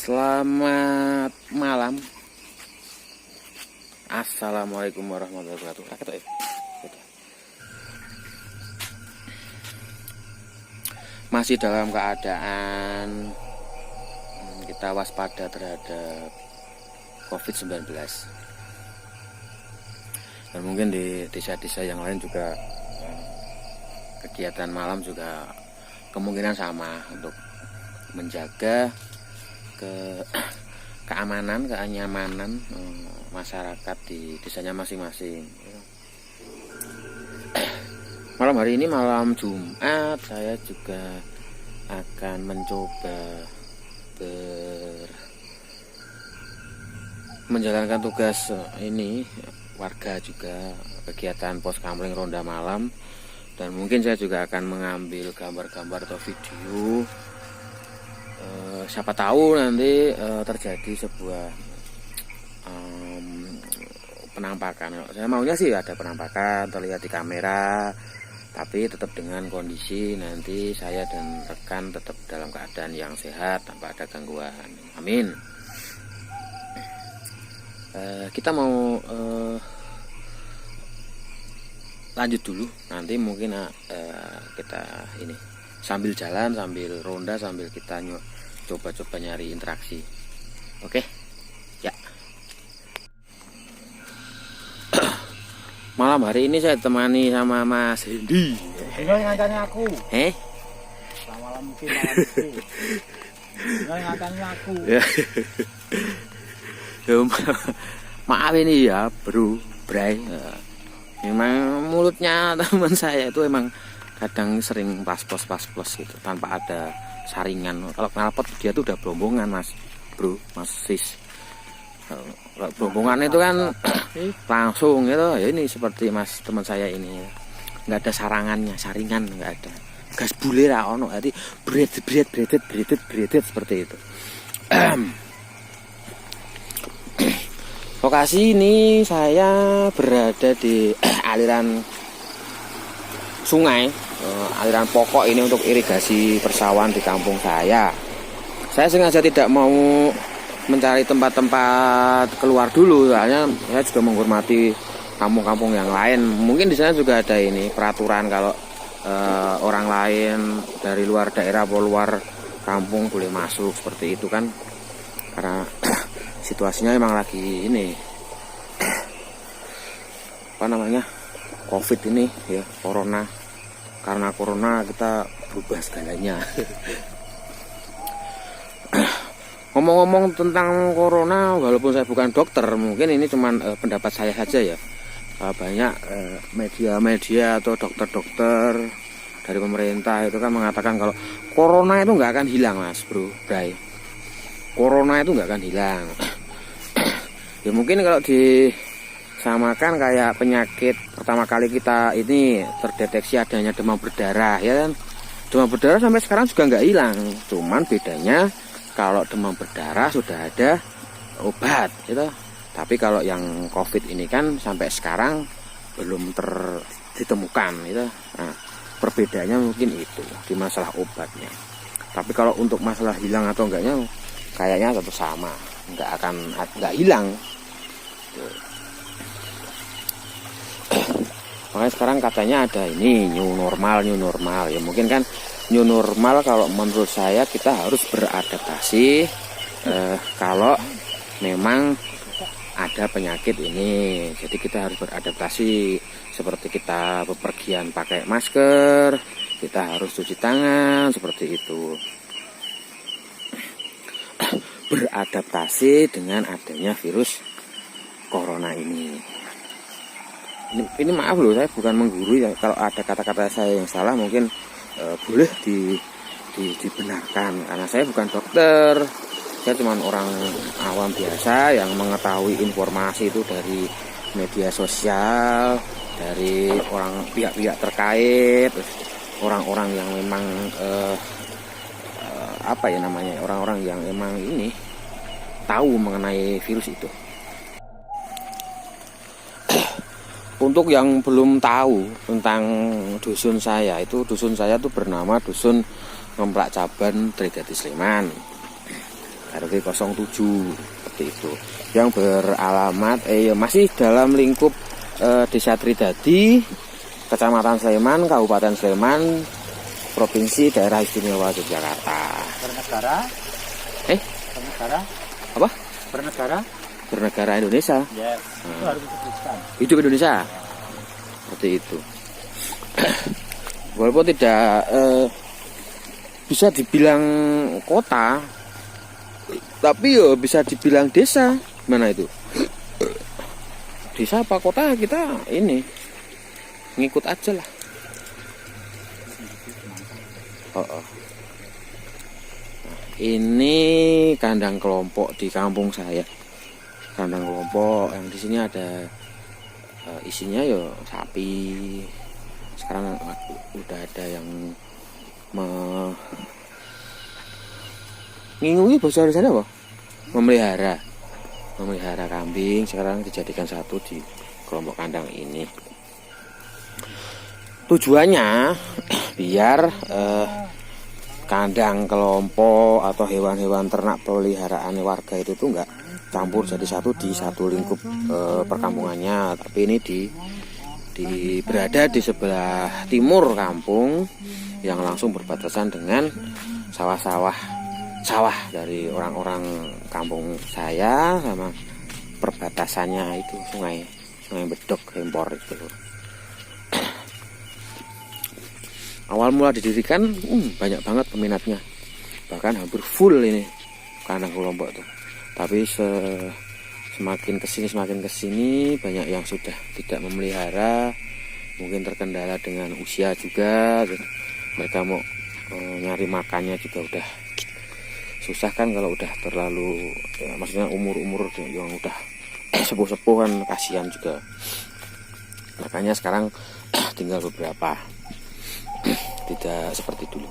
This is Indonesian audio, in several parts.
Selamat malam. Assalamualaikum warahmatullahi wabarakatuh. Masih dalam keadaan kita waspada terhadap COVID-19. Dan mungkin di desa-desa yang lain juga kegiatan malam juga kemungkinan sama untuk menjaga keamanan, kenyamanan masyarakat di desanya masing-masing. Malam hari ini, malam Jumat, saya juga akan mencoba menjalankan tugas ini, warga juga kegiatan pos kamling ronda malam, dan mungkin saya juga akan mengambil gambar-gambar atau video. Siapa tahu nanti terjadi sebuah penampakan. Saya maunya sih ada penampakan terlihat di kamera, tapi tetap dengan kondisi nanti saya dan rekan tetap dalam keadaan yang sehat tanpa ada gangguan. Amin. Kita mau lanjut dulu. Nanti mungkin kita ini sambil jalan, sambil ronda, sambil kita coba-coba nyari interaksi. Oke, ya. Malam hari ini saya temani sama Mas Hendy. Tinggal ngantani aku. Malam mungkin. Tinggal ngantani aku. Maaf ini ya, Bray. Memang mulutnya teman saya itu emang kadang sering pas-pos gitu tanpa ada saringan. Kalau knalpot dia tuh udah berombongan, Mas Sis. Kalau berombongan itu kan langsung gitu. Ya ini seperti Mas teman saya ini, nggak ada saringan nggak ada. Gas bule ra ono, jadi bredet seperti itu. Lokasi ini saya berada di aliran sungai, aliran pokok ini untuk irigasi persawahan di kampung saya. Saya sengaja tidak mau mencari tempat-tempat keluar dulu, soalnya saya juga menghormati kampung-kampung yang lain. Mungkin di sana juga ada ini peraturan kalau orang lain dari luar daerah atau luar kampung boleh masuk seperti itu kan, karena situasinya emang lagi ini COVID ini ya, corona. Karena corona kita berubah segalanya. Ngomong-ngomong tentang corona, walaupun saya bukan dokter, mungkin ini cuman pendapat saya saja ya. Banyak media-media atau dokter-dokter dari pemerintah itu kan mengatakan kalau corona itu nggak akan hilang, Mas Bray. Corona itu nggak akan hilang. Ya mungkin kalau disamakan kayak penyakit pertama kali kita ini terdeteksi adanya demam berdarah, ya kan? Demam berdarah sampai sekarang juga nggak hilang. Cuman bedanya kalau demam berdarah sudah ada obat, gitu. Tapi kalau yang COVID ini kan sampai sekarang belum ditemukan, gitu. Nah, perbedaannya mungkin itu di masalah obatnya. Tapi kalau untuk masalah hilang atau enggaknya, kayaknya tetap sama, nggak hilang. Makanya sekarang katanya ada ini new normal. Ya mungkin kan new normal, kalau menurut saya kita harus beradaptasi kalau memang ada penyakit ini. Jadi kita harus beradaptasi, seperti kita bepergian pakai masker, kita harus cuci tangan, seperti itu. Beradaptasi dengan adanya virus corona ini. Ini maaf loh, saya bukan menggurui ya. Kalau ada kata-kata saya yang salah mungkin boleh dibenarkan, karena saya bukan dokter. Saya cuma orang awam biasa yang mengetahui informasi itu dari media sosial, dari pihak-pihak terkait, orang-orang yang memang orang-orang yang emang ini tahu mengenai virus itu. Untuk yang belum tahu tentang dusun saya tuh bernama Dusun Ngemplak Caban, Tridati Sleman. RW 07 seperti itu. Yang beralamat masih dalam lingkup Desa Tridadi, Kecamatan Sleman, Kabupaten Sleman, Provinsi Daerah Istimewa Yogyakarta. Bernegara? Bernegara? Apa? Bernegara? Bernegara Indonesia. Yes. Itu harus disebutkan. Hidup Indonesia. Seperti itu. Walaupun tidak bisa dibilang kota, tapi ya bisa dibilang desa. Mana itu? Desa apa kota, kita ini ngikut aja lah. Nah, ini kandang kelompok di kampung saya. Kandang kelompok yang di sini ada isinya ya sapi. Sekarang udah ada yang ngingungi bahasa di sana apa? Memelihara kambing. Sekarang dijadikan satu di kelompok kandang ini. Tujuannya biar kandang kelompok atau hewan-hewan ternak peliharaan warga itu tuh enggak campur jadi satu di satu lingkup perkampungannya, tapi ini berada di sebelah timur kampung yang langsung berbatasan dengan sawah dari orang-orang kampung saya, sama perbatasannya itu sungai Bedok Hempor itu. Awal mula didirikan banyak banget peminatnya, bahkan hampir full ini kandang kelompok tuh. Tapi semakin kesini banyak yang sudah tidak memelihara, mungkin terkendala dengan usia juga. Mereka mau nyari makannya juga udah susah kan, kalau udah terlalu maksudnya umur yang udah sepuh kan kasihan juga. Makanya sekarang tinggal beberapa, tidak seperti dulu.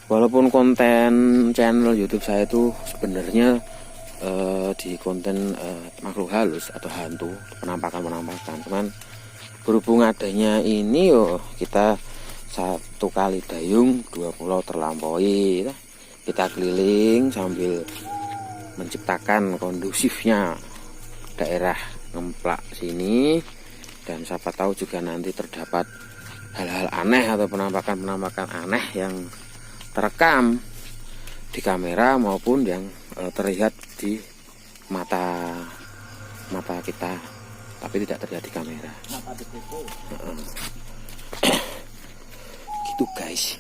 Walaupun konten channel YouTube saya itu sebenarnya di konten makhluk halus atau hantu, penampakan, cuman berhubung adanya ini kita satu kali dayung dua pulau terlampaui, kita keliling sambil menciptakan kondusifnya daerah Ngemplak sini, dan siapa tahu juga nanti terdapat hal-hal aneh atau penampakan aneh yang terekam di kamera maupun yang terlihat di mata kita, tapi tidak terlihat di kamera. Gitu guys.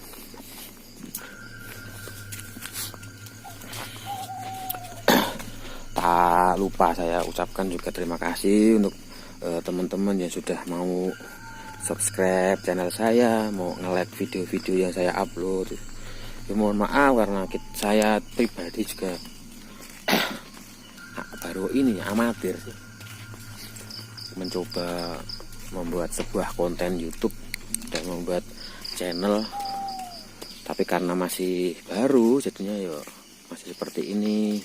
Tak lupa saya ucapkan juga terima kasih untuk teman-teman yang sudah mau subscribe channel saya, mau nge-like video-video yang saya upload. Ya, mohon maaf karena saya pribadi juga baru ini amatir sih, mencoba membuat sebuah konten YouTube dan membuat channel, tapi karena masih baru jadinya ya masih seperti ini.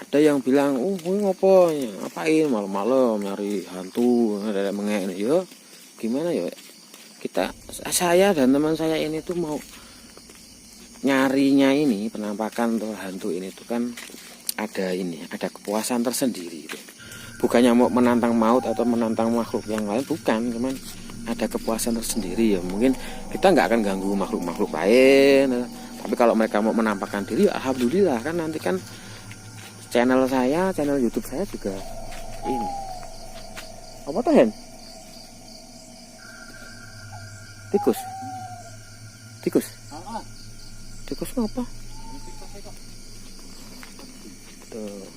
Ada yang bilang, ngapain malam-malam nyari hantu, ada mengek ini. Ya gimana ya, saya dan teman saya ini tuh mau nyarinya ini, penampakan atau hantu ini tuh kan ada kepuasan tersendiri. Bukannya mau menantang maut atau menantang makhluk yang lain, bukan, cuman ada kepuasan tersendiri ya. Mungkin kita nggak akan ganggu makhluk lain, tapi kalau mereka mau menampakkan diri, alhamdulillah kan. Nanti kan channel YouTube saya juga ini. Apa tuh Hen? Tikus apa? Tuh.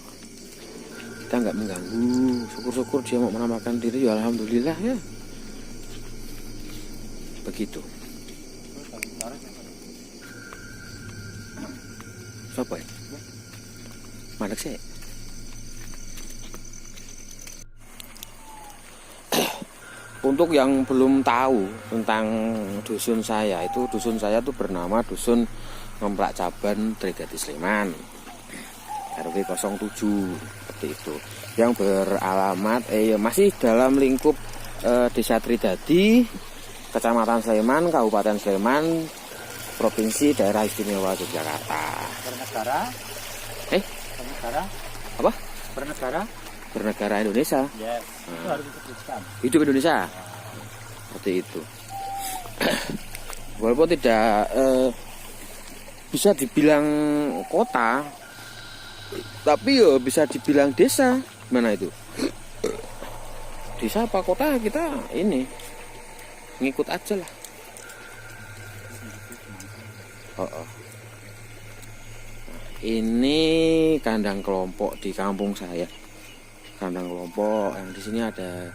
Kita nggak mengganggu, syukur-syukur dia mau menampakkan diri, ya alhamdulillah ya. Begitu. Siapa ya? Mana sih? Untuk yang belum tahu tentang dusun saya, dusun saya tuh bernama Dusun Ngemplak Caban, Tridadi Sleman, RW 07 seperti itu. Yang beralamat masih dalam lingkup Desa Tridadi, Kecamatan Sleman, Kabupaten Sleman, Provinsi Daerah Istimewa Yogyakarta. Bernegara. Bernegara. Apa? Bernegara. Bernegara Indonesia. Yes. Itu harus disebutkan. Hidup Indonesia. Seperti itu. Walaupun tidak bisa dibilang kota, tapi ya bisa dibilang desa. Mana itu? Desa apa kota, kita ini ngikut aja lah. Ini kandang kelompok di kampung saya. Kandang kelompok yang di sini ada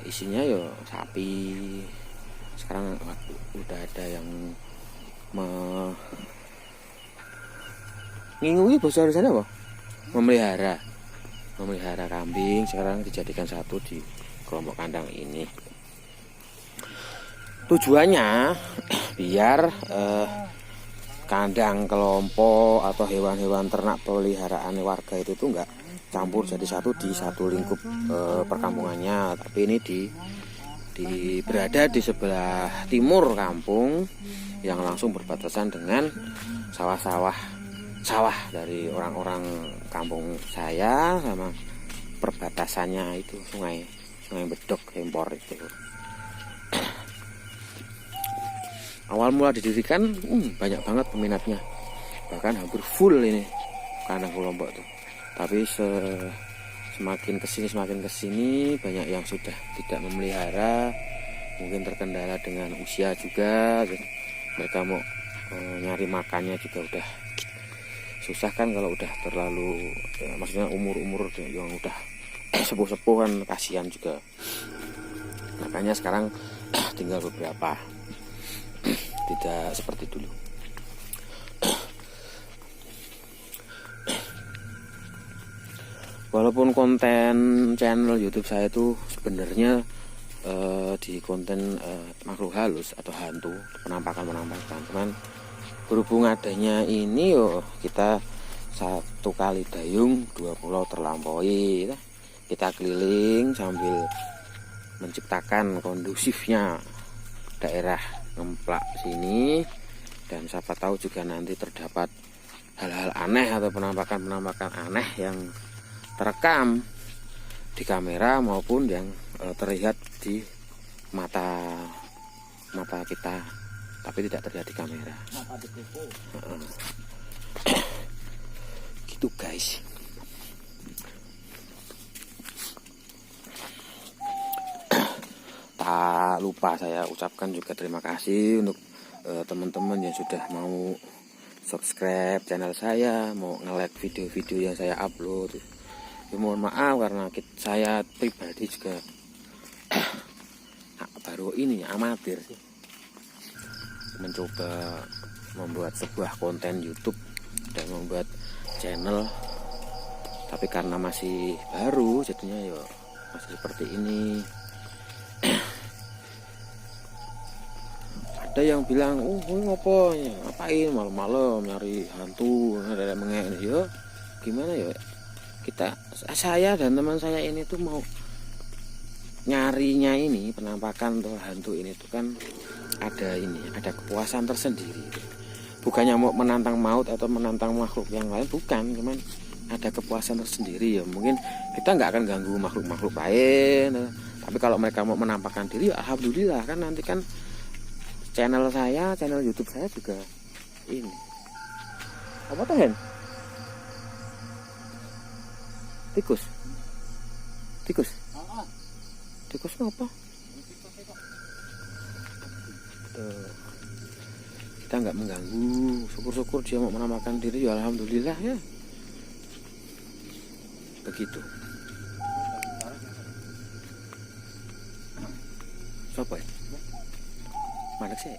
isinya ya sapi. Sekarang udah ada yang ngingui bahasa sana apa? Memelihara kambing. Sekarang dijadikan satu di kelompok kandang ini. Tujuannya biar kandang kelompok atau hewan-hewan ternak peliharaan warga itu tuh enggak campur jadi satu di satu lingkup perkampungannya, tapi ini berada di sebelah timur kampung yang langsung berbatasan dengan sawah dari orang-orang kampung saya, sama perbatasannya itu sungai Bedok Hempor itu. Awal mula didirikan banyak banget peminatnya, bahkan hampir full ini kandang kelompok tuh. Tapi semakin kesini banyak yang sudah tidak memelihara, mungkin terkendala dengan usia juga. Mereka mau nyari makannya juga udah susah kan kalau udah terlalu maksudnya umur yang udah sepuh kan, kasihan juga. Makanya sekarang tinggal beberapa, tidak seperti dulu. Walaupun konten channel YouTube saya itu sebenarnya di konten makhluk halus atau hantu, penampakan, cuman berhubung adanya ini kita satu kali dayung dua pulau terlampaui. Kita keliling sambil menciptakan kondusifnya daerah ngemplak sini, dan siapa tahu juga nanti terdapat hal-hal aneh atau penampakan aneh yang terekam di kamera maupun yang terlihat di mata kita, tapi tidak terlihat di kamera. Gitu guys. Tak lupa saya ucapkan juga terima kasih untuk teman-teman yang sudah mau subscribe channel saya, mau nge-like video-video yang saya upload. Ya, mohon maaf karena saya pribadi juga baru ini amatir mencoba membuat sebuah konten YouTube dan membuat channel, tapi karena masih baru jadinya ya masih seperti ini. Ada yang bilang, ngapain malam-malam nyari hantu, ada mengek ya. Gimana ya? Saya dan teman saya ini tuh mau nyarinya ini penampakan atau hantu ini tuh kan ada kepuasan tersendiri. Bukannya mau menantang maut atau menantang makhluk yang lain, bukan, cuman ada kepuasan tersendiri ya. Mungkin kita nggak akan ganggu makhluk lain, tapi kalau mereka mau menampakkan diri, alhamdulillah kan. Nanti kan channel YouTube saya juga ini apa tuh, Hen? Tikus apa? Kita nggak mengganggu, syukur-syukur dia mau menampakkan diri ya alhamdulillah ya. Begitu. Siapa ya? Mana sih?